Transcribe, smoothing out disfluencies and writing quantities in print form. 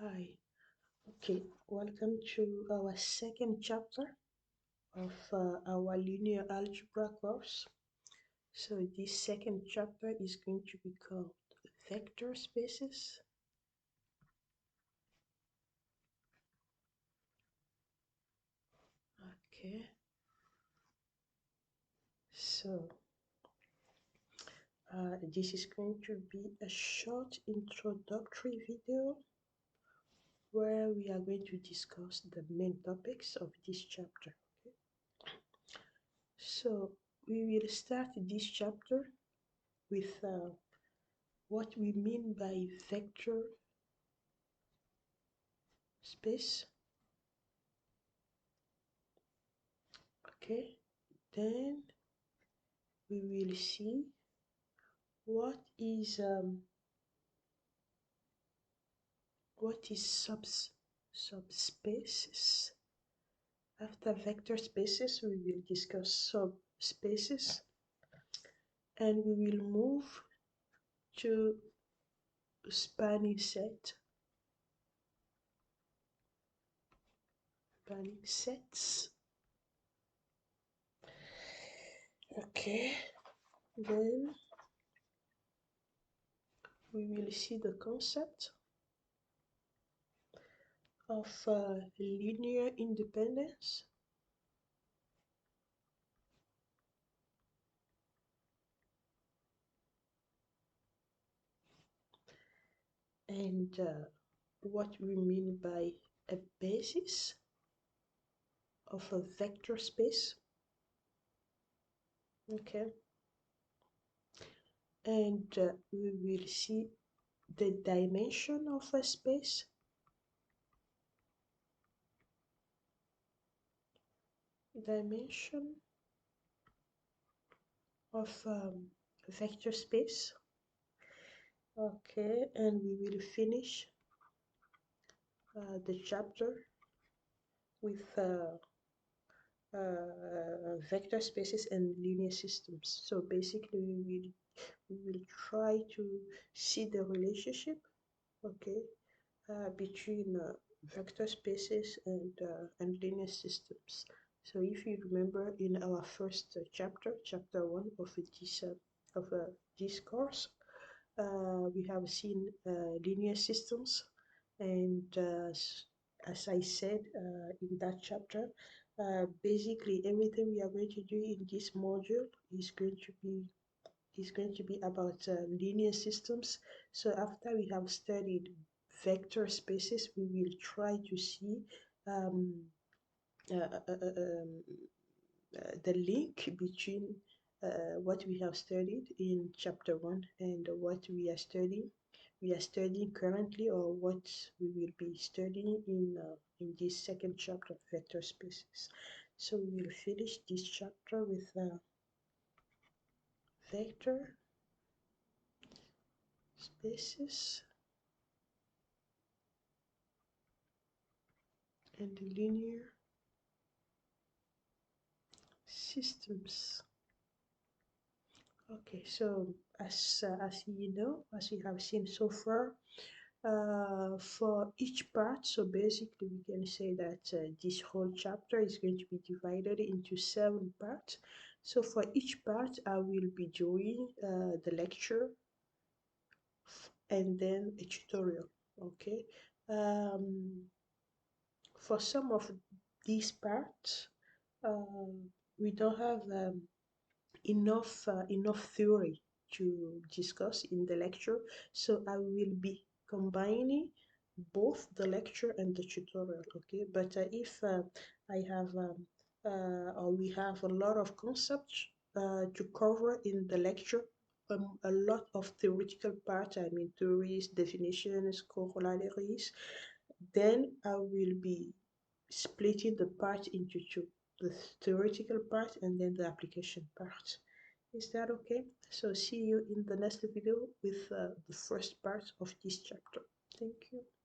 Hi, okay, welcome to our second chapter of our linear algebra course. So this second chapter is going to be called vector spaces. Okay, so this is going to be a short introductory video where we are going to discuss the main topics of this chapter. Okay? So we will start this chapter with what we mean by vector space. Okay, then we will see what is subspaces. After vector spaces, we will discuss subspaces, and we will move to spanning set, spanning sets. Okay, then we will see the concept of linear independence. And what we mean by a basis of a vector space. Okay, and we will see the dimension of a space, dimension of vector space. Okay, and we will finish the chapter with vector spaces and linear systems. So basically we will try to see the relationship, okay, between vector spaces and linear systems. So if you remember in our first chapter, chapter 1 of this course, we have seen linear systems, and as I said in that chapter, basically everything we are going to do in this module is going to be about linear systems. So after we have studied vector spaces, we will try to see um, uh, uh, uh, um, the link between what we have studied in chapter 1 and what we are studying currently, or what we will be studying in this second chapter, vector spaces. So we will finish this chapter with vector spaces and linear systems. Okay, so as you know, as we have seen so far, for each part, so basically we can say that this whole chapter is going to be divided into 7 parts. So for each part, I will be doing the lecture and then a tutorial. Okay, um, for some of these parts, we don't have enough theory to discuss in the lecture, so I will be combining both the lecture and the tutorial. Okay, but if I have or we have a lot of concepts to cover in the lecture, a lot of theoretical part, I mean theories, definitions, corollaries, then I will be splitting the part into two, the theoretical part and then the application part. Is that okay? So see you in the next video with the first part of this chapter. Thank you.